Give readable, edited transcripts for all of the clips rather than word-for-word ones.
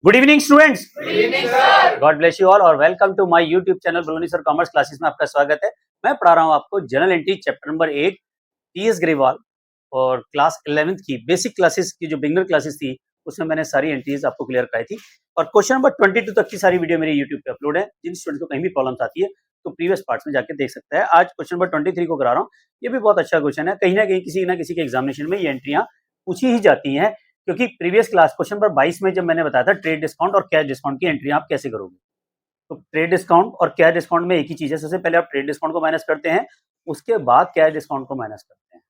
Good evening students, good evening sir. God bless you all और welcome to my YouTube channel बलोनी sir commerce classes में आपका स्वागत है। मैं पढ़ा रहा हूँ आपको general entry chapter number 8 TS Grewal और क्लास 11th की बेसिक क्लासेस की जो बिगनर क्लासेस थी उसमें मैंने सारी एंट्रीज आपको क्लियर कराई थी और क्वेश्चन नंबर 22 तक की सारी वीडियो मेरे यूट्यूब पे अपलोड है। जिन स्टूडेंट को कहीं भी प्रॉब्लम्स आती है तो प्रीवियस पार्ट्स में जाके देख सकता है। आज क्वेश्चन नंबर 23 को करा रहा हूँ। ये भी बहुत अच्छा क्वेश्चन है, कहीं ना किसी के एग्जामिनेशन में ये एंट्रियां पूछी ही जाती हैं, क्योंकि प्रीवियस क्लास क्वेश्चन नंबर 22 में जब मैंने बताया था ट्रेड डिस्काउंट और कैश डिस्काउंट की एंट्री आप कैसे करोगे, तो ट्रेड डिस्काउंट और कैश डिस्काउंट में एक ही चीज है। सबसे पहले आप ट्रेड डिस्काउंट को माइनस करते हैं, उसके बाद कैश डिस्काउंट को माइनस करते हैं।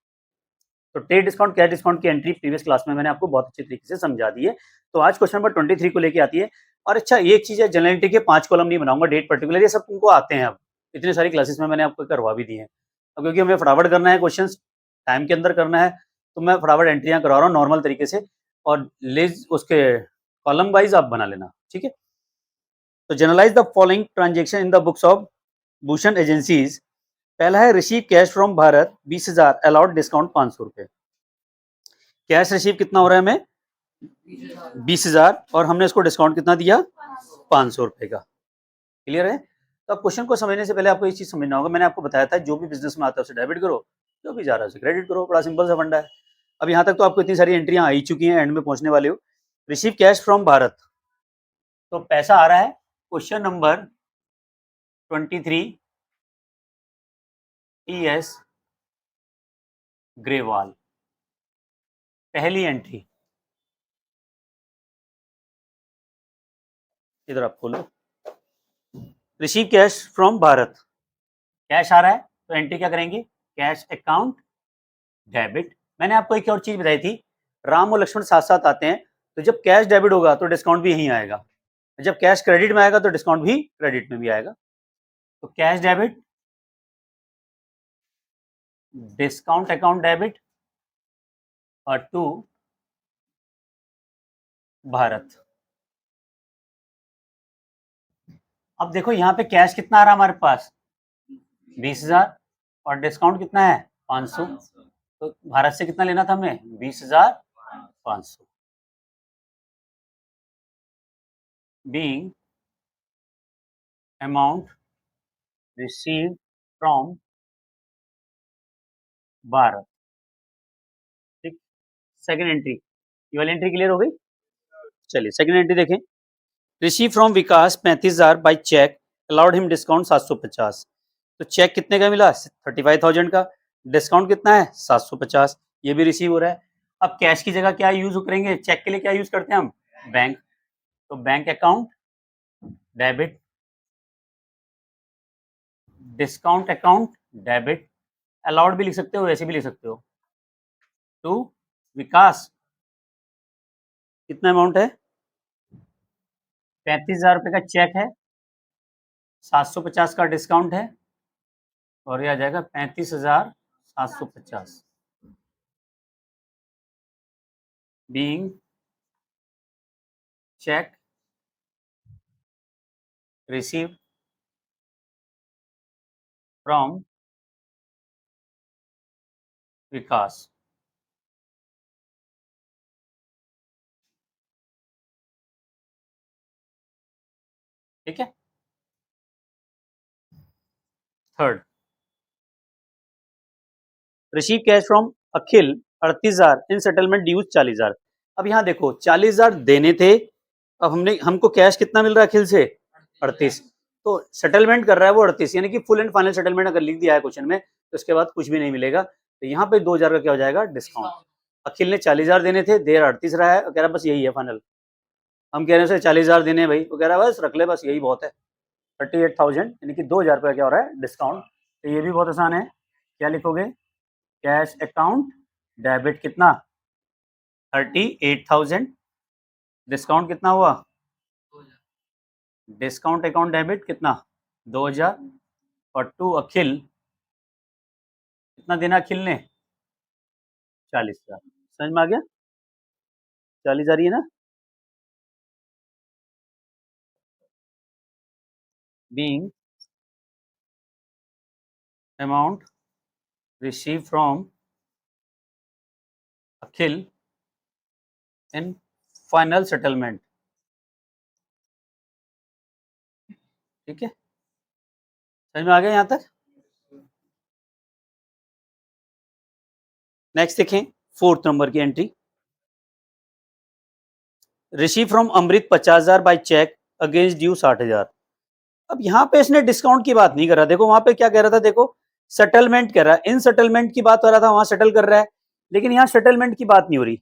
तो ट्रेड डिस्काउंट कैश डिस्काउंट की एंट्री प्रीवियस क्लास में मैंने आपको बहुत अच्छे तरीके से समझा दी है। तो आज क्वेश्चन नंबर 23 को लेके आती है। और अच्छा ये एक चीज है, जनरल एंट्री के 5 कॉलम नहीं बनाऊंगा डेट पर्टिकुलर, ये सब तुमको आते हैं। अब इतनी सारी क्लासेस में मैंने आपको करवा भी दी है। अब क्योंकि हमें फटाफट करना है, क्वेश्चन टाइम के अंदर करना है, तो मैं फटाफट एंट्रियां करवा रहा हूँ नॉर्मल तरीके से। और लेज उसके कॉलम वाइज आप बना लेना, ठीक है। तो journalise the following transaction in the books of Bhushan agencies. पहला है receive cash from Bharat 20,000 allowed discount 500 रुपए। कैश रिसीव कितना हो रहा है हमें 20,000 और हमने इसको डिस्काउंट कितना दिया 500 रुपए का। क्लियर है। तो अब क्वेश्चन को समझने से पहले आपको ये चीज समझना होगा, मैंने आपको बताया था जो भी बिजनेस में आता है उसे डेबिट करो, जो भी जा रहा है उसे क्रेडिट करो। बड़ा सिंपल सा फंडा है। अब यहाँ तक तो आपको इतनी सारी एंट्रियां आ ही चुकी हैं, एंड में पहुंचने वाले हो। रिसीव कैश फ्रॉम भारत, तो पैसा आ रहा है क्वेश्चन नंबर 23 टीएस ग्रेवाल, पहली एंट्री। इधर आप खोलो, receive cash from Bharat, cash आ रहा है तो एंट्री क्या करेंगे, कैश अकाउंट डेबिट। मैंने आपको एक और चीज बताई थी, राम और लक्ष्मण साथ साथ आते हैं, तो जब कैश डेबिट होगा तो डिस्काउंट भी यहीं आएगा, जब कैश क्रेडिट में आएगा तो डिस्काउंट भी क्रेडिट में भी आएगा। तो cash debit, discount account debit और टू भारत। अब देखो यहाँ पे कैश कितना आ रहा है हमारे पास 20,000 और डिस्काउंट कितना है 500, तो भारत से कितना लेना था हमें 20,500। Being amount received from Bharat, ठीक। सेकंड एंट्री, ये वाली एंट्री क्लियर हो गई। चलिए सेकंड एंट्री देखें। Receive from Vikas 35,000 by cheque, allowed him discount 750। तो चेक कितने का मिला 35,000 का, डिस्काउंट कितना है 750, ये भी रिसीव हो रहा है। अब कैश की जगह क्या यूज करेंगे, चेक के लिए क्या यूज करते हैं हम, बैंक। तो bank account debit, discount account debit, allowed भी लिख सकते हो वैसे भी लिख सकते हो, टू विकास। कितना अमाउंट है 35,000 रुपए का चेक है, 750 का डिस्काउंट है और ये आ जाएगा 35,750। Being cheque received from Vikas. ठीक है। Third, receive cash from Akhil 38,000 in settlement dues 40,000। अब यहाँ देखो 40,000 देने थे, अब हमको कैश कितना मिल रहा है अखिल से 38, तो सेटलमेंट कर रहा है वो 38, यानी कि फुल एंड फाइनल सेटलमेंट अगर लिख दिया है क्वेश्चन में तो इसके बाद कुछ भी नहीं मिलेगा। तो यहाँ पे 2,000 का क्या हो जाएगा डिस्काउंट। अखिल ने 40,000 देने थे, देर 38 रहा है, कह रहा बस यही है फाइनल। हम कह रहे हैं 40,000 देने भाई, वो कह रहा है बस रख ले, बस यही बहुत है 38,000, यानी कि 2,000 रुपया क्या हो रहा है डिस्काउंट। तो ये भी बहुत आसान है, क्या लिखोगे, कैश अकाउंट डेबिट कितना 38,000, डिस्काउंट कितना हुआ, डिस्काउंट अकाउंट डेबिट कितना 2,000 और टू अखिल, कितना देना अखिल ने 40,000। समझ में आ गया, 40 आ रही है ना। Being amount receive from Akhil in final settlement ठीक है, समझ में आ गया यहाँ तक। नेक्स्ट देखें 4th नंबर की entry, receive from Amrit 50,000 by cheque against due 60,000। अब यहाँ पे इसने डिस्काउंट की बात नहीं कर रहा, देखो वहां पे क्या कह रहा था, देखो सेटलमेंट कह रहा है, इन सेटलमेंट की बात हो रहा था, वहां सेटल कर रहा है, लेकिन यहाँ सेटलमेंट की बात नहीं हो रही।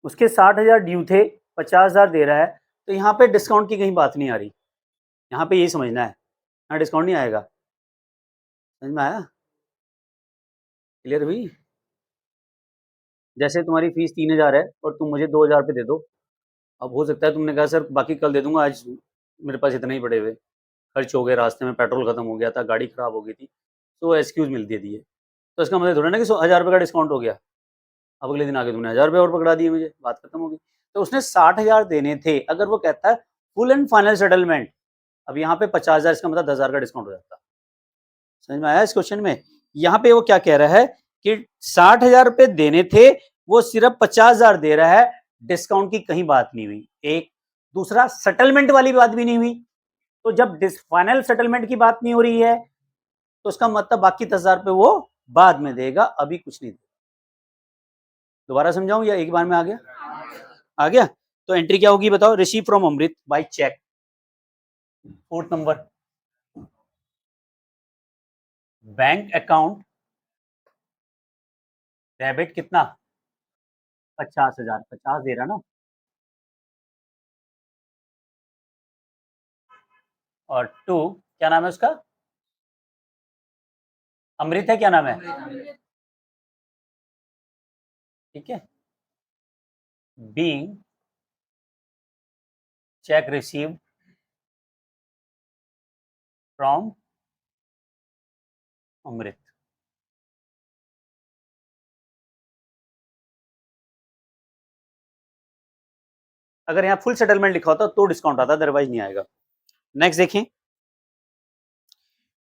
उसके 60,000 ड्यू थे, 50,000 दे रहा है, तो यहाँ पे डिस्काउंट की कहीं बात नहीं आ रही। यहाँ पे यही समझना है, यहाँ डिस्काउंट नहीं आएगा। समझ में आया, क्लियर हुई। जैसे तुम्हारी फीस 3,000 है और तुम मुझे 2,000 रुपये दे दो, अब हो सकता है तुमने कहा सर बाकी कल दे दूंगा, आज मेरे पास इतने ही पड़े हुए, खर्च हो गए, रास्ते में पेट्रोल खत्म हो गया था, गाड़ी खराब हो गई थी, तो एक्सक्यूज मिल दे दिए, तो इसका मतलब थोड़ा ना कि 1,000 रुपये का डिस्काउंट हो गया, अब अगले दिन आगे तुमने 1,000 रुपये और पकड़ा दिए मुझे, बात खत्म हो गई। तो उसने 60,000 देने थे, अगर वो कहता है फुल एंड फाइनल सेटलमेंट, अब यहाँ पे 50,000, इसका मतलब 10,000 का डिस्काउंट हो जाता। समझ में आया इस क्वेश्चन में। यहाँ पे वो क्या कह रहा है कि 60,000 रुपये देने थे, वो सिर्फ 50,000 दे रहा है, डिस्काउंट की कहीं बात नहीं हुई। एक दूसरा, सेटलमेंट वाली बात भी नहीं हुई, तो जब फाइनल सेटलमेंट की बात नहीं हो रही है, तो उसका मतलब बाकी 10,000 रुपये वो बाद में देगा, अभी कुछ नहीं देगा। दोबारा समझाऊं या एक बार में आ गया? आ गया। तो एंट्री क्या होगी बताओ, receive from Amrit by cheque. 4th number, bank account debit कितना, 50,000, 50 दे रहा ना, और 2 क्या नाम है उसका, अमृत है, क्या नाम है, ठीक है, बीइंग चेक रिसीव फ्रॉम अमृत। अगर यहाँ फुल सेटलमेंट लिखा होता तो डिस्काउंट आता, अदरवाइज नहीं आएगा। नेक्स्ट देखें,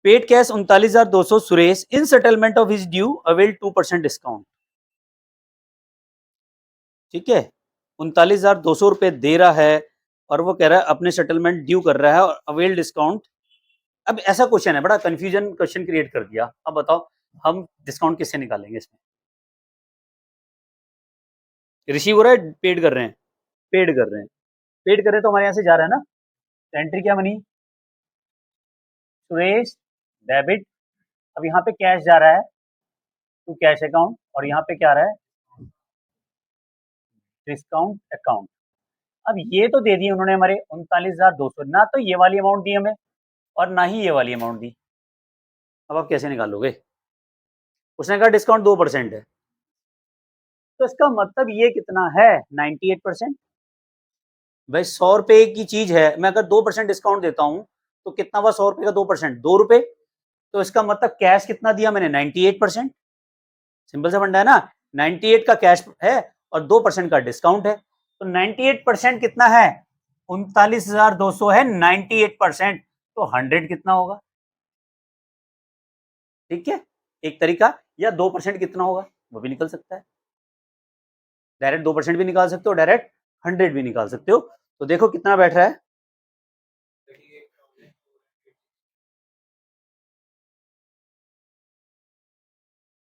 paid cash 39,200 Suresh in settlement of his due avail 2% discount. ठीक है, 39,200 रुपए दे रहा है और वो कह रहा है अपने सेटलमेंट ड्यू कर रहा है और अवेल डिस्काउंट। अब ऐसा क्वेश्चन है, बड़ा कंफ्यूजन क्वेश्चन क्रिएट कर दिया। अब बताओ हम डिस्काउंट किससे निकालेंगे इसमें, रिसीव हो रहा है, पेड कर रहे हैं, पेड कर रहे हैं, पेड कर रहे हैं तो हमारे यहाँ से जा रहा है ना, तो एंट्री क्या बनी, सुरेश डेबिट, अब यहाँ पे कैश जा रहा है टू कैश अकाउंट, और यहाँ पे क्या आ रहा है, डिस्काउंट अकाउंट। अब ये तो दे दिए उन्होंने हमारे 39,200, ना तो ये वाली अमाउंट दी हमें और ना ही ये वाली अमाउंट दी। अब आप कैसे निकालोगे, उसने कहा डिस्काउंट 2% है, तो इसका मतलब ये कितना है, 98%। भाई 100 रुपए की चीज है, मैं अगर 2% डिस्काउंट देता हूं तो कितना हुआ, 100 रुपए का 2%, 2 रुपए, तो इसका मतलब कैश कितना दिया मैंने, 98%। सिंपल सा फंडा है ना, 98 का कैश है और 2% का डिस्काउंट है, तो 98% कितना है, 39,200 है 98%, तो 100 कितना होगा, ठीक है, एक तरीका। या 2% कितना होगा वो भी निकल सकता है, डायरेक्ट 2% भी निकाल सकते हो, डायरेक्ट 100 भी निकाल सकते हो। तो देखो कितना बैठ रहा है,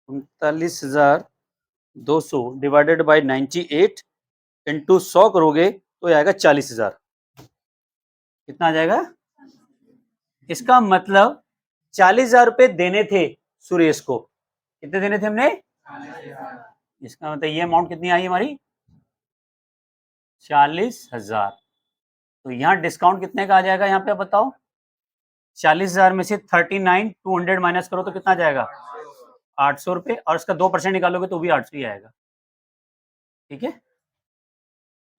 39,200 डिवाइडेड बाई 98 इंटू 100 करोगे तो आएगा 40,000। कितना आ जाएगा, इसका मतलब 40,000 रुपए देने थे सुरेश को, कितने देने थे हमने, इसका मतलब ये अमाउंट कितनी आई हमारी, 40,000। तो यहाँ डिस्काउंट कितने का आ जाएगा, यहाँ पे बताओ, 40,000 में से 39,200 माइनस करो तो कितना जाएगा, 800 रुपए, और इसका 2% निकालोगे तो भी 800 ही आएगा। ठीक है,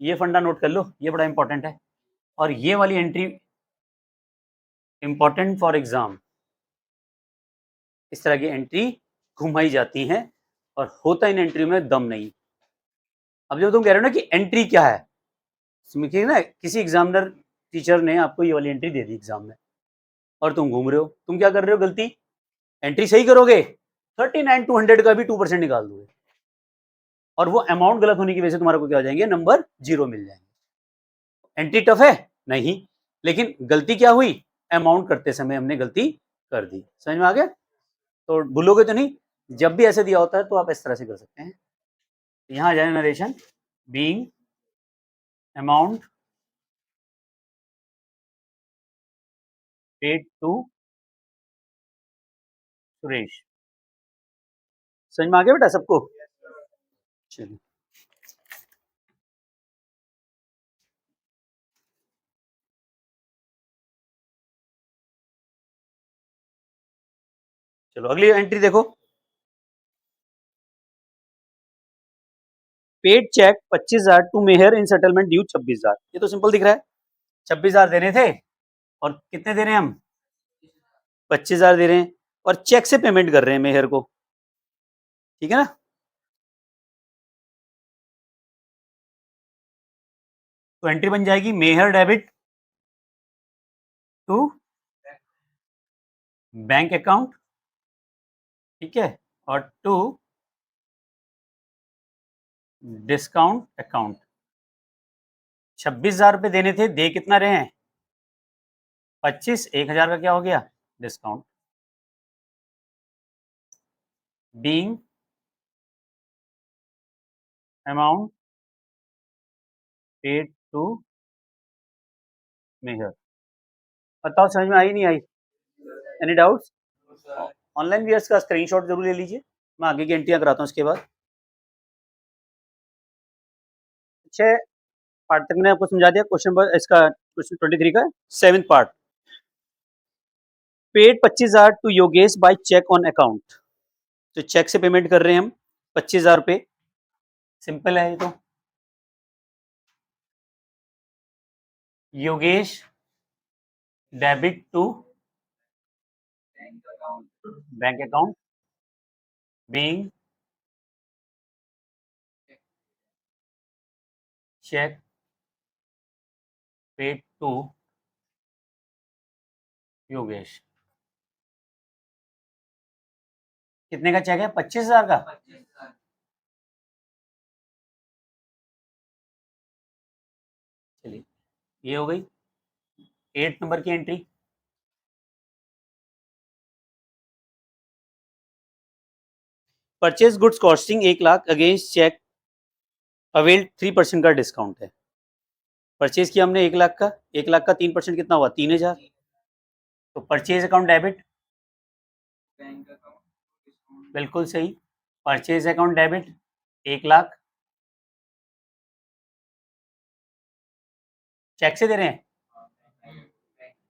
ये फंडा नोट कर लो, ये बड़ा इंपॉर्टेंट है, और ये वाली एंट्री इंपॉर्टेंट फॉर एग्जाम। इस तरह की एंट्री घुमाई जाती हैं और होता इन एंट्री में दम नहीं। अब जब तुम कह रहे हो ना कि एंट्री क्या है, समझिए ना, किसी एग्जामिनर टीचर ने आपको ये वाली एंट्री दे दी एग्जाम में और तुम घूम रहे हो, तुम क्या कर रहे हो, गलती, एंट्री सही करोगे 39,200 का भी 2% निकाल दोगे, और वो अमाउंट गलत होने की वजह से तुम्हारा को क्या हो जाएंगे, नंबर 0 मिल जाएंगे। एंट्री टफ है नहीं, लेकिन गलती क्या हुई, अमाउंट करते समय हमने गलती कर दी। समझ में आ गया? तो भूलोगे तो नहीं। जब भी ऐसे दिया होता है तो आप इस तरह से कर सकते हैं। यहाँ आ जाए narration, being amount paid to Suresh. समझ में आ गया बेटा सबको? चलिए, चलो अगली एंट्री देखो। Paid cheque 25,000 to Mehar in settlement due 26,000। ये तो सिंपल दिख रहा है, 26,000 देने थे और कितने दे रहे हैं हम, 25,000 दे रहे हैं और चेक से पेमेंट कर रहे हैं मेहर को। ठीक है ना? तो एंट्री बन जाएगी मेहर डेबिट टू बैंक अकाउंट, ठीक है, और टू डिस्काउंट अकाउंट। 26,000 रुपए देने थे, दे कितना रहे हैं, 25, 1,000 का क्या हो गया discount. Being amount paid to Mehar. बताओ समझ में आई नहीं आई? Any doubts? ऑनलाइन व्यूअर्स का स्क्रीनशॉट जरूर ले लीजिए, मैं आगे की एंट्रियां कराता हूँ इसके बाद। छह पार्ट तक मैंने आपको समझा दिया। क्वेश्चन इसका क्वेश्चन 23 का 7th part. Paid 25,000 to Yogesh by cheque on account. तो चेक से पेमेंट कर रहे हैं हम 25,000 रुपए। सिंपल है ये तो। Yogesh debit to bank account being cheque paid to Yogesh. कितने का चेक है, 25,000 का। चलिए, ये हो गई 8 नंबर की entry. Purchase goods costing 1,00,000 against cheque availed 3% का डिस्काउंट है। परचेज किया हमने 1,00,000 का, 1,00,000 का 3% कितना हुआ, 3,000। तो परचेज अकाउंट डेबिट, बिल्कुल सही। परचेज अकाउंट डेबिट 1,00,000, चेक से दे रहे हैं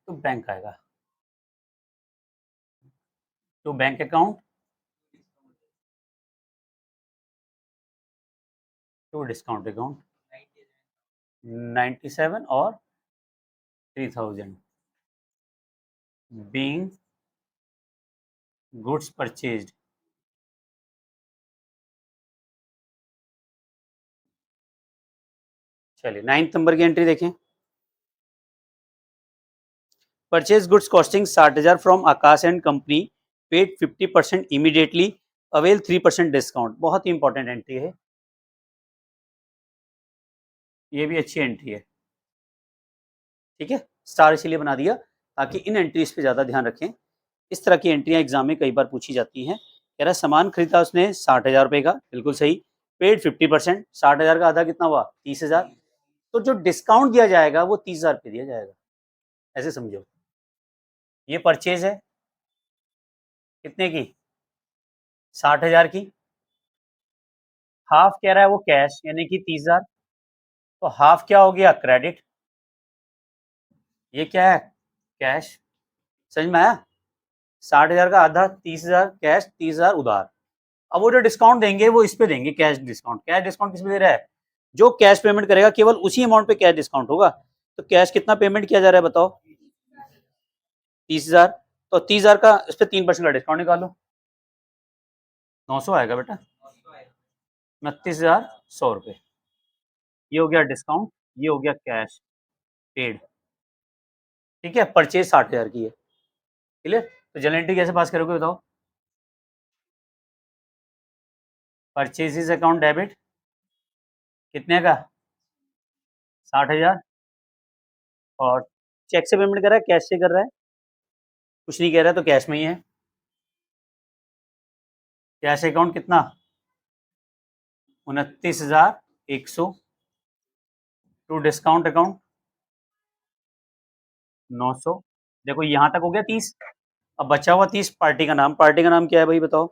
तो बैंक आएगा, तो bank account to discount account 97 और 3,000 बीइंग गुड्स परचेज्ड। चलिए 9th नंबर की एंट्री देखें। Purchase goods costing 60,000 from Akash and company, paid 50% immediately, avail 3% discount. बहुत ही इंपॉर्टेंट एंट्री है, ये भी अच्छी एंट्री है। ठीक है, स्टार इसीलिए बना दिया ताकि इन एंट्रीज पे ज्यादा ध्यान रखें। इस तरह की एंट्रियां एग्जाम में कई बार पूछी जाती हैं। कह रहा सामान खरीदा उसने 60,000 रुपए का, बिल्कुल सही। पेड 50%, 60,000 का आधा कितना हुआ, 30,000। तो जो डिस्काउंट दिया जाएगा वो 30,000 पे दिया जाएगा, ऐसे समझो। ये परचेज है कितने की, 60,000 की। हाफ कह रहा है वो कैश यानी कि 30,000, तो हाफ क्या हो गया, क्रेडिट। ये क्या है, कैश। समझ में आया? 60,000 का आधा 30,000 कैश, 30,000 उधार। अब वो जो डिस्काउंट देंगे वो इस पे देंगे, कैश डिस्काउंट। कैश डिस्काउंट किस पे दे रहा है, जो कैश पेमेंट करेगा केवल उसी अमाउंट पे कैश डिस्काउंट होगा। तो कैश कितना पेमेंट किया जा रहा है बताओ, 30,000। तो 30,000 का इस पे 3% का डिस्काउंट निकालो, 900 आएगा बेटा, 29,100 रुपये। ये हो गया डिस्काउंट, ये हो गया कैश पेड। ठीक है, परचेज 60,000 की है। क्लियर? तो जनरल एंट्री कैसे पास करोगे बताओ। परचेजेस अकाउंट डेबिट कितने का, 60,000 और चेक से पेमेंट कर रहा है, कैश से कर रहा है? कुछ नहीं कह रहा है, तो कैश में ही है। कैश अकाउंट कितना? 29,100 टू डिस्काउंट अकाउंट 900। देखो यहाँ तक हो गया 30। अब बचा हुआ 30 पार्टी का नाम। पार्टी का नाम क्या है भाई बताओ?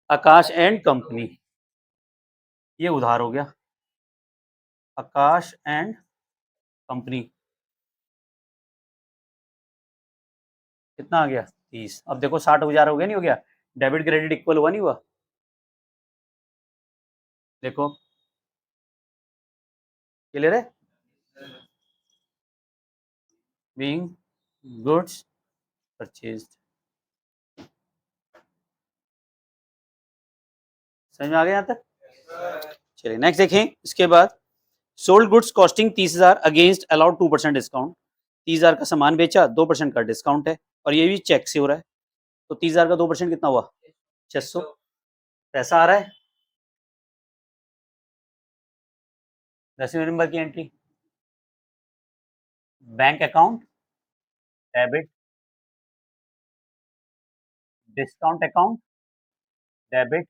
आकाश एंड कंपनी। ये उधार हो गया, आकाश एंड कंपनी। कितना आ गया? 30। अब देखो 60,000 हो गया, नहीं हो गया? डेबिट क्रेडिट इक्वल हुआ, नहीं हुआ? देखो क्लियर है? Being goods purchased. समझ में आ गया यहाँ तक? चलिए नेक्स्ट देखें। इसके बाद sold goods costing 30,000 against allowed 2% discount. 30,000 का सामान बेचा, 2% का डिस्काउंट है, और ये भी चेक से हो रहा है। तो 30,000 का 2% कितना हुआ? 600। पैसा आ रहा है। 10वें नंबर की entry, bank account debit, discount account debit,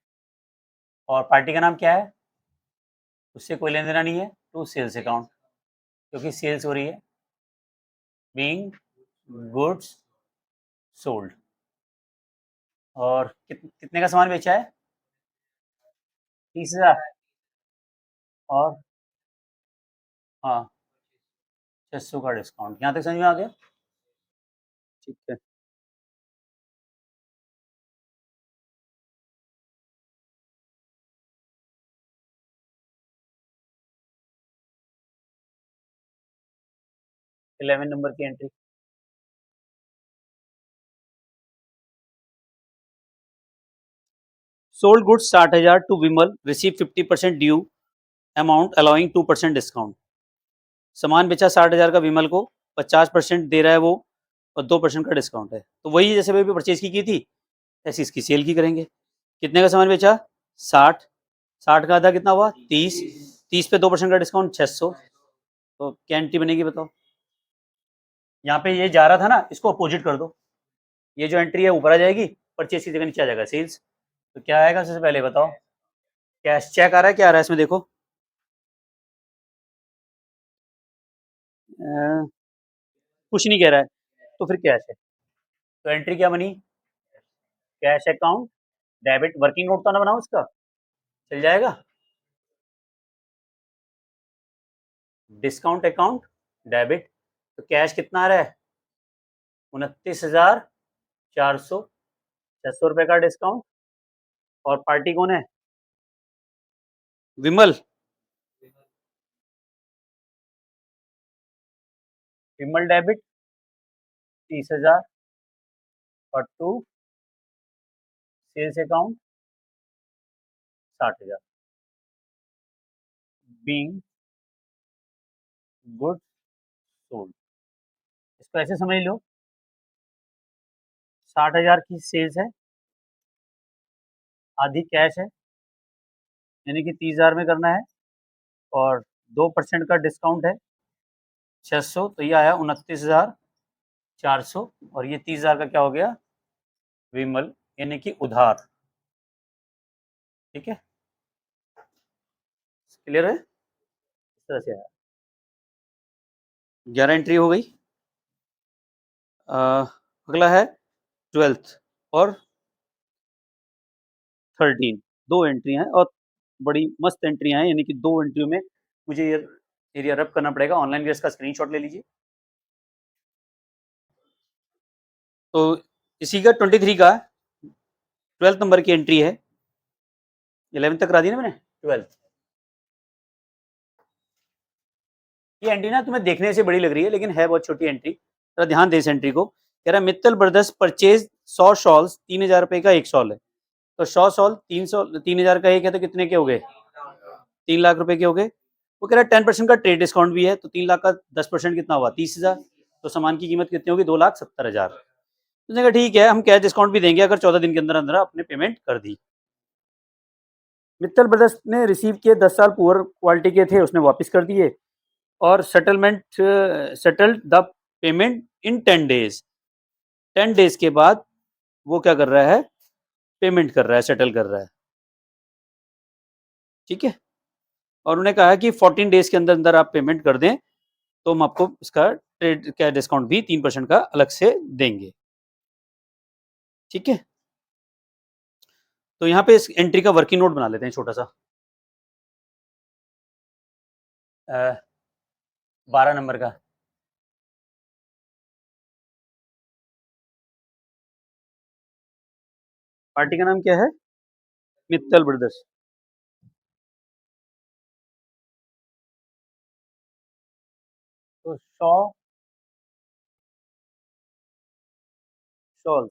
और पार्टी का नाम क्या है? उससे कोई लेना देना नहीं है, टू सेल्स अकाउंट, क्योंकि सेल्स हो रही है। Being goods sold. और कितने का सामान बेचा है? 30,000। और हाँ, 600 का डिस्काउंट। यहाँ तक समझ में आ गया? ठीक है। 11 नंबर की entry, sold goods 60,000 to Vimal, receive 50% due amount allowing 2% discount. सामान बेचा 60,000 का विमल को, 50% दे रहा है वो, और 2% का डिस्काउंट है। तो वही जैसे भाई परचेज की थी, ऐसी इसकी सेल की करेंगे। कितने का सामान बेचा? 60। 60 का आधा कितना हुआ? 30। 30 पे 2% का डिस्काउंट 600। तो क्या एंट्री बनेगी बताओ? यहाँ पे ये जा रहा था ना, इसको अपोजिट कर दो। ये जो एंट्री है ऊपर आ जाएगी, परचेज की जगह नीचे आ जाएगा सेल्स। तो क्या आएगा सबसे पहले बताओ? कैश चेक आ रहा है, क्या आ रहा है इसमें देखो? कुछ नहीं कह रहा है, तो फिर कैश है। तो एंट्री क्या बनी? Cash account debit. Working note तो ना बनाओ उसका, चल जाएगा? Discount account debit. तो कैश कितना आ रहा है? 29,400। 600 रुपए का डिस्काउंट। और पार्टी कौन है? विमल। विमल डेबिट 30,000 और to sales account 60,000। Being good sold. इसको ऐसे समझ लो, 60,000 की सेल्स है, आधी कैश है, यानी कि 30,000 में करना है, और 2% का डिस्काउंट है 600। तो ये आया 29,400, और ये 30,000 का क्या हो गया? विमल, यानी कि उधार। ठीक है, क्लियर है? इस तरह से आया। 11 एंट्री हो गई। अगला है 12th और 13। दो एंट्रियां हैं, और बड़ी मस्त एंट्रियां हैं, यानी कि दो एंट्रियों में मुझे ये एरिया रब करना पड़ेगा। ऑनलाइन भी इसका स्क्रीनशॉट ले लीजिए। तो इसी का 23 का 12th नंबर की एंट्री है। 11 तक करा दी ना मैंने, 12th। ये एंट्री ना तुम्हें देखने से बड़ी लग रही है, लेकिन है बहुत छोटी एंट्री। जरा ध्यान दे इस एंट्री को। कह रहा है मित्तल ब्रदर्स परचेज 100 शॉल्स, 3,000 रुपए का एक शॉल है। तो 100 शॉल 3,000 का एक है, तो कितने के हो गए? 3 लाख रुपए के हो गए। वो कह रहा है 10% का ट्रेड डिस्काउंट भी है, तो 3 लाख का 10% कितना हुआ? 30,000। तो सामान की कीमत कितनी होगी? 2,70,000। उसने कहा ठीक है, हम कैश डिस्काउंट भी देंगे अगर 14 दिन के अंदर अंदर आपने पेमेंट कर दी। मित्तल ब्रदर्स ने रिसीव किए 10 साल पुअर क्वालिटी के थे, उसने वापस कर दिए, और settled the payment in 10 days. 10 days के बाद वो क्या कर रहा है, पेमेंट कर रहा है, सेटल कर रहा है। ठीक है, और उन्होंने कहा है कि 14 डेज के अंदर अंदर आप पेमेंट कर दें तो हम आपको इसका ट्रेड क्या डिस्काउंट भी 3% का अलग से देंगे। ठीक है, तो यहाँ पे इस एंट्री का वर्किंग नोट बना लेते हैं छोटा सा। 12 नंबर का। पार्टी का नाम क्या है? मित्तल ब्रदर्स। तो शॉल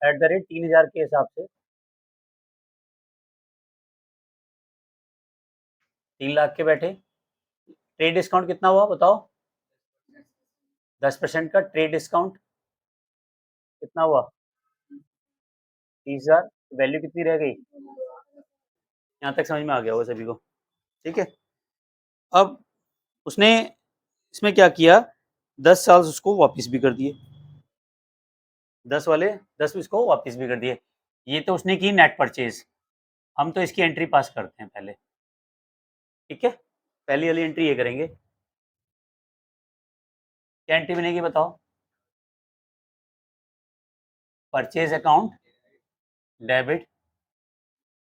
एट द रेट 3000 के हिसाब से 3 लाख के बैठे। ट्रेड डिस्काउंट कितना हुआ बताओ? 10% का ट्रेड डिस्काउंट कितना हुआ? 30,000। वैल्यू कितनी रह गई? यहाँ तक समझ में आ गया होगा सभी को। ठीक है, अब उसने इसमें क्या किया, 10 साल उसको वापस भी कर दिए, 10 वाले 10 इसको वापस भी कर दिए। ये तो उसने की नेट परचेज। हम तो इसकी एंट्री पास करते हैं पहले। ठीक है, पहली वाली एंट्री ये करेंगे। क्या एंट्री बनेगी बताओ? Purchase account debit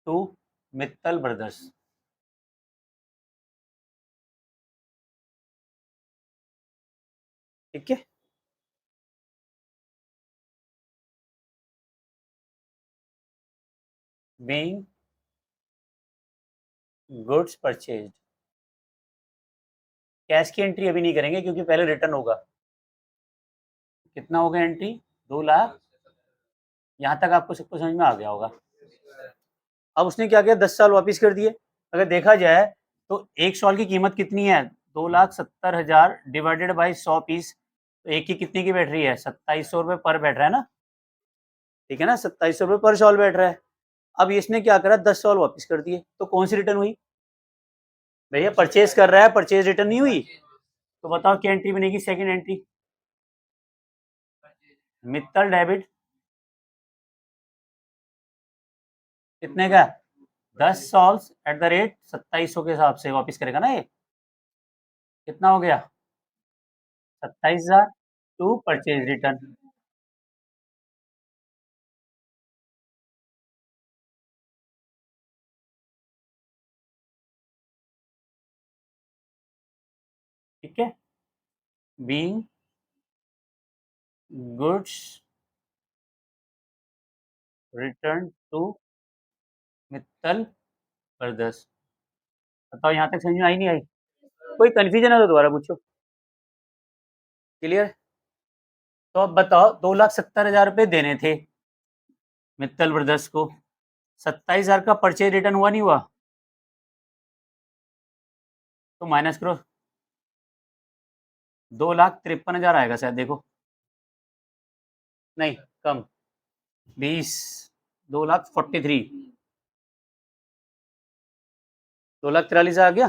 to Mittal brothers. ठीक है, बीइंग गुड्स परचेज। कैश की एंट्री अभी नहीं करेंगे क्योंकि पहले रिटर्न होगा। कितना होगा एंट्री? 2 लाख। यहाँ तक आपको सबको समझ में आ गया होगा। अब उसने क्या किया, 10 साल वापिस कर दिए। अगर देखा जाए तो एक शॉल की कीमत कितनी है? 2,70,000 डिवाइडेड बाई 100 पीस। तो एक की कितने की बैठ रही है? 2700 रुपये पर बैठ रहा है ना। ठीक है ना, 2700 रुपये पर शॉल बैठ रहा है। अब इसने क्या करा, 10 शॉल वापिस कर दिए, तो कौन सी रिटर्न हुई? भैया परचेज कर रहा है, परचेज रिटर्न नहीं हुई। तो बताओ क्या एंट्री बनेगी? सेकंड एंट्री मित्तल डेबिट कितने का? 10 सॉल्स एट द रेट 2700 के हिसाब से वापिस करेगा ना। ये कितना हो गया? 27,000 टू परचेज रिटर्न। ठीक है, being goods return to Mittal brothers. बताओ यहाँ तक समझ में आई नहीं आई? कोई कंफ्यूजन है तो दोबारा पूछो। क्लियर? तो अब बताओ, 2,70,000 रुपये देने थे मित्तल ब्रदर्स को, 27,000 का परचेज रिटर्न हुआ नहीं हुआ? तो माइनस करो, 2,53,000 आएगा शायद, देखो। नहीं, कम, 20, 2,43,000, 2,43,000 आ गया।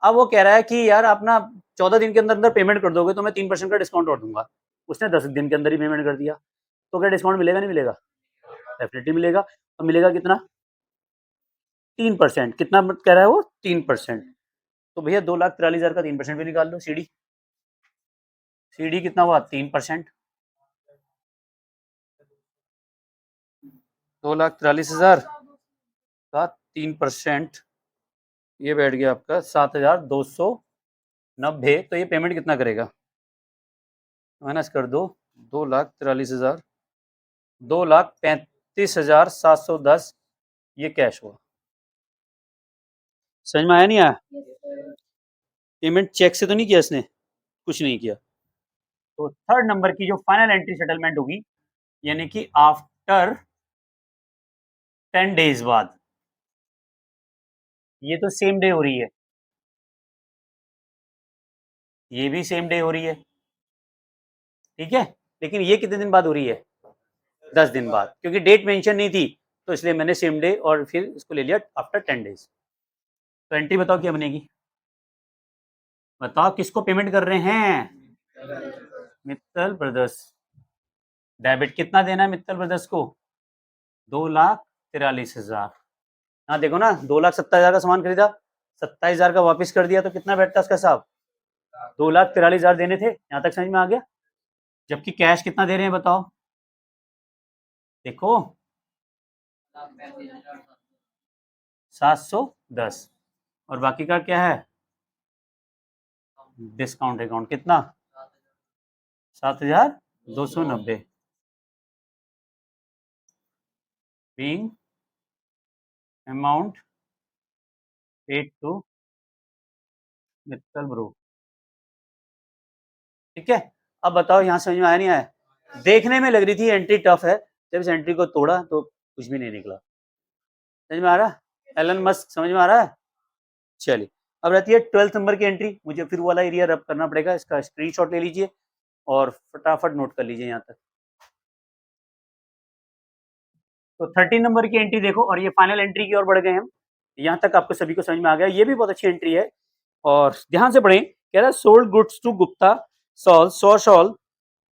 अब वो कह रहा है कि यार आप ना 14 दिन के अंदर अंदर पेमेंट कर दोगे तो मैं 3% का डिस्काउंट और दूंगा। उसने 10 दिन के अंदर ही पेमेंट कर दिया, तो क्या डिस्काउंट मिलेगा नहीं मिलेगा? डेफिनेटली मिलेगा। और मिलेगा कितना? 3%। कितना कह रहा है वो? 3%। तो भैया 2,43,000 का 3% भी निकाल लो। सीडी सीडी कितना हुआ? 3%। 2,43,000 का 3%, ये बैठ गया आपका 7,290। तो ये पेमेंट कितना करेगा? माइनस कर दो, 2,43,000, 2,35,710, ये कैश हुआ। समझ में आया नहीं आया? पेमेंट चेक से तो नहीं किया इसने, कुछ नहीं किया। तो थर्ड नंबर की जो फाइनल एंट्री सेटलमेंट होगी, यानी कि आफ्टर 10 डेज बाद, ये तो सेम डे हो रही है, ये भी सेम डे हो रही है। ठीक है, लेकिन ये कितने दिन बाद हो रही है? 10 दिन बाद, क्योंकि डेट मेंशन नहीं थी तो इसलिए मैंने सेम डे और फिर इसको ले लिया आफ्टर 10 डेज। तो एंट्री बताओ क्या बनेगी, बताओ किसको पेमेंट कर रहे हैं, मित्तल ब्रदर्स। डेबिट कितना देना है मित्तल ब्रदर्स को, 2,43,000। हाँ देखो ना, 2,70,000 का सामान खरीदा, 27,000 का वापस कर दिया, तो कितना बैठता उसका हिसाब, 2,43,000 देने थे। यहाँ तक समझ में आ गया। जबकि कैश कितना दे रहे हैं बताओ, देखो 710, और बाकी का क्या है, डिस्काउंट अकाउंट कितना, 7,290, being amount paid to Mittal bro. ठीक है, अब बताओ यहाँ समझ में आया नहीं आया। देखने में लग रही थी एंट्री टफ है, जब इस एंट्री को तोड़ा तो कुछ भी नहीं निकला। समझ में आ रहा है, एलन मस्क समझ में आ रहा है। चलिए, अब रहती है 12th नंबर की एंट्री। मुझे फिर वाला एरिया रब करना पड़ेगा, इसका स्क्रीनशॉट ले लीजिए और फटाफट नोट कर लीजिए यहाँ तक। तो 13 नंबर की एंट्री देखो, और ये फाइनल एंट्री की ओर बढ़ गए हम। यहाँ तक आपको सभी को समझ में आ गया, ये भी बहुत अच्छी एंट्री है। और ध्यान से पढ़ें, कह रहा है sold goods to Gupta shawl 100 shawl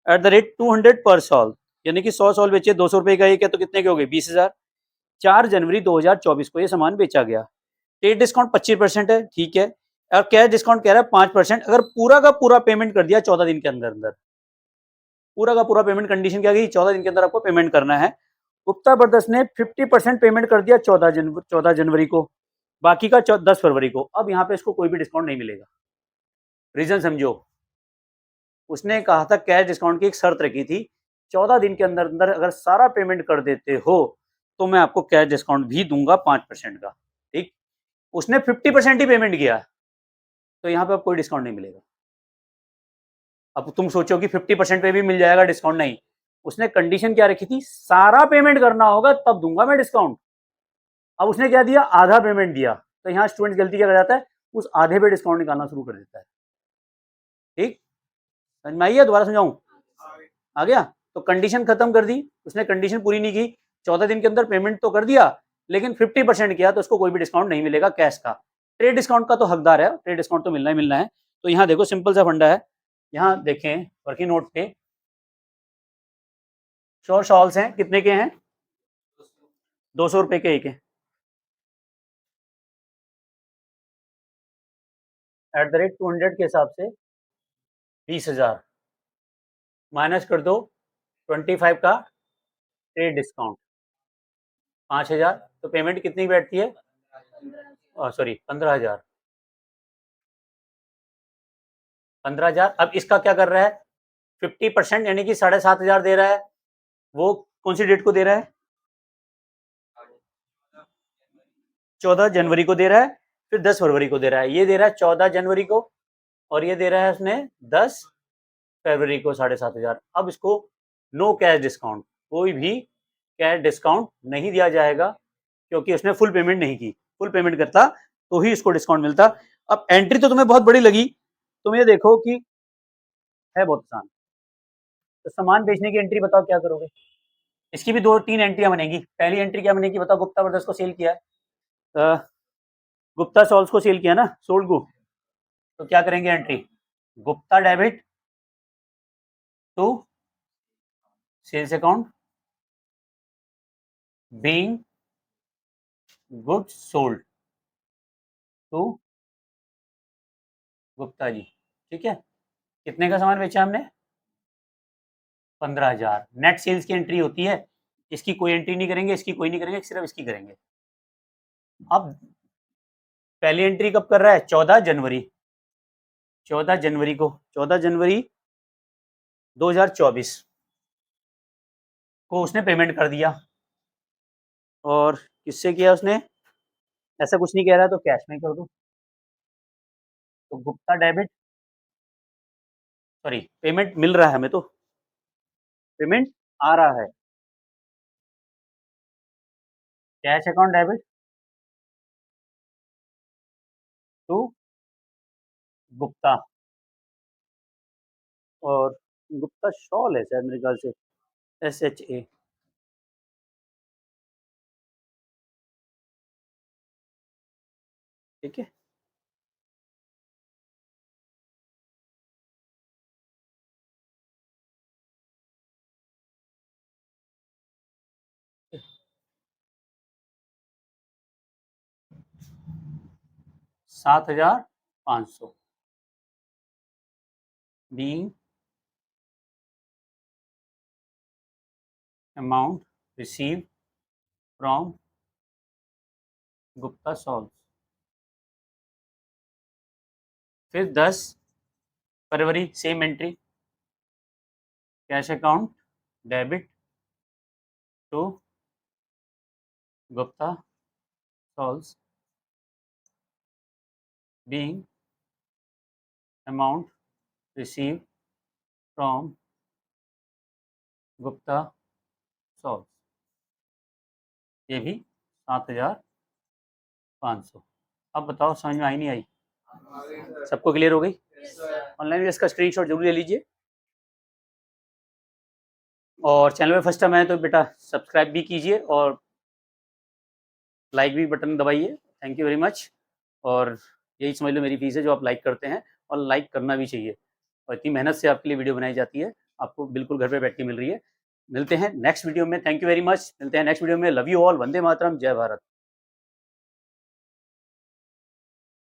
at the rate 200 per sol, यानी कि 100 सॉल बेचे 200 रुपए का, ये क्या तो कितने के हो गए 20,000। 4 जनवरी 2024 को ये सामान बेचा गया। ट्रेड डिस्काउंट 25% है, ठीक है। और कैश डिस्काउंट कह रहा है 5%, अगर पूरा का पूरा पेमेंट कर दिया 14 दिन के अंदर अंदर। पूरा का पूरा पेमेंट कंडीशन क्या गई, 14 दिन के अंदर आपको पेमेंट करना है। गुप्ता ब्रदर्स ने 50% पेमेंट कर दिया 14 जनवरी को, बाकी का 10 फरवरी को। अब यहाँ पे इसको कोई भी डिस्काउंट नहीं मिलेगा। रीजन समझो, उसने कहा था कैश डिस्काउंट की एक शर्त रखी थी, 14 दिन के अंदर अंदर अगर सारा पेमेंट कर देते हो तो मैं आपको कैश डिस्काउंट भी दूंगा 5% का। ठीक, उसने 50% ही पेमेंट किया, तो यहाँ पे अब कोई डिस्काउंट नहीं मिलेगा। अब तुम सोचो कि 50% पे भी मिल जाएगा डिस्काउंट, नहीं, उसने कंडीशन क्या रखी थी, सारा पेमेंट करना होगा तब दूंगा मैं डिस्काउंट। अब उसने क्या दिया, आधा पेमेंट दिया, तो यहाँ स्टूडेंट गलती क्या कर जाता है, उस आधे पे डिस्काउंट निकालना शुरू कर देता है। ठीक, समझ में आई है, दोबारा समझाऊं, आ गया। तो कंडीशन खत्म कर दी, उसने कंडीशन पूरी नहीं की, 14 दिन के अंदर पेमेंट तो कर दिया लेकिन 50% किया, तो उसको कोई भी डिस्काउंट नहीं मिलेगा कैश का। ट्रेड डिस्काउंट का तो हकदार है, ट्रेड डिस्काउंट तो मिलना ही मिलना है। तो यहाँ देखो सिंपल सा फंडा है, यहाँ देखें वर्किंग नोट पे, श्योर शॉल्स हैं, कितने के हैं, 200 रुपए के एक है, एट द रेट 200 के हिसाब से 20,000 माइनस कर दो 25 का ट्रेड डिस्काउंट 5,000, तो पेमेंट कितनी बैठती है, सॉरी 15,000। 15,000, अब इसका क्या कर रहा है, 50% यानी कि 7,500 दे रहा है। वो कौन सी डेट को दे रहा है, 14 जनवरी को दे रहा है, फिर 10 फरवरी को दे रहा है। ये दे रहा है 14 जनवरी को, और ये दे रहा है उसने 10 फरवरी को 7,500। अब इसको नो कैश डिस्काउंट, कोई भी कैश डिस्काउंट नहीं दिया जाएगा, क्योंकि उसने फुल पेमेंट नहीं की। फुल पेमेंट करता तो ही इसको डिस्काउंट मिलता। अब एंट्री तो तुम्हें बहुत बड़ी लगी, तुम ये देखो कि है बहुत आसान। तो सामान बेचने की एंट्री बताओ क्या करोगे, इसकी भी 2-3 एंट्रियां बनेगी। पहली एंट्री क्या बनेगी बताओ, गुप्ता ब्रदर्स को सेल किया है, गुप्ता सॉल्स को सेल किया ना, सोल्ड गुड, तो क्या करेंगे entry, Gupta debit to sales account being goods sold to Gupta ji. ठीक है, कितने का सामान बेचा हमने, 15,000। नेट सेल्स की एंट्री होती है, इसकी कोई एंट्री नहीं करेंगे, इसकी कोई नहीं करेंगे, सिर्फ इसकी करेंगे। अब पहली एंट्री कब कर रहा है, 14 जनवरी, 14 जनवरी को, 14 जनवरी 2024 को उसने पेमेंट कर दिया। और किससे किया उसने, ऐसा कुछ नहीं कह रहा है तो कैश में कर दो। तो गुप्ता डेबिट, सॉरी पेमेंट मिल रहा है हमें, तो पेमेंट आ रहा है, cash account debit to Gupta, और गुप्ता शॉल है शायद मेरे ख्याल से, SHA, ठीक है। $7,500 being amount received from Gupta solve. फिर 10 फरवरी same entry, cash account debit to Gupta solve being amount received from Gupta solve. ये भी 7,500। अब बताओ समझ में आई नहीं आई? सबको क्लियर हो गई? ऑनलाइन में इसका स्क्रीनशॉट जरूर ले लीजिए, और चैनल में फर्स्ट टाइम आए तो बेटा सब्सक्राइब भी कीजिए और लाइक भी बटन दबाइए। Thank you very much. और यही समझ लो मेरी फीस है जो आप लाइक करते हैं, और लाइक करना भी चाहिए, और इतनी मेहनत से आपके लिए वीडियो बनाई जाती है, आपको बिल्कुल घर पे बैठ के मिल रही है। मिलते हैं नेक्स्ट वीडियो में। Thank you very much. मिलते हैं नेक्स्ट वीडियो में। Love you all. वंदे मातरम। जय भारत।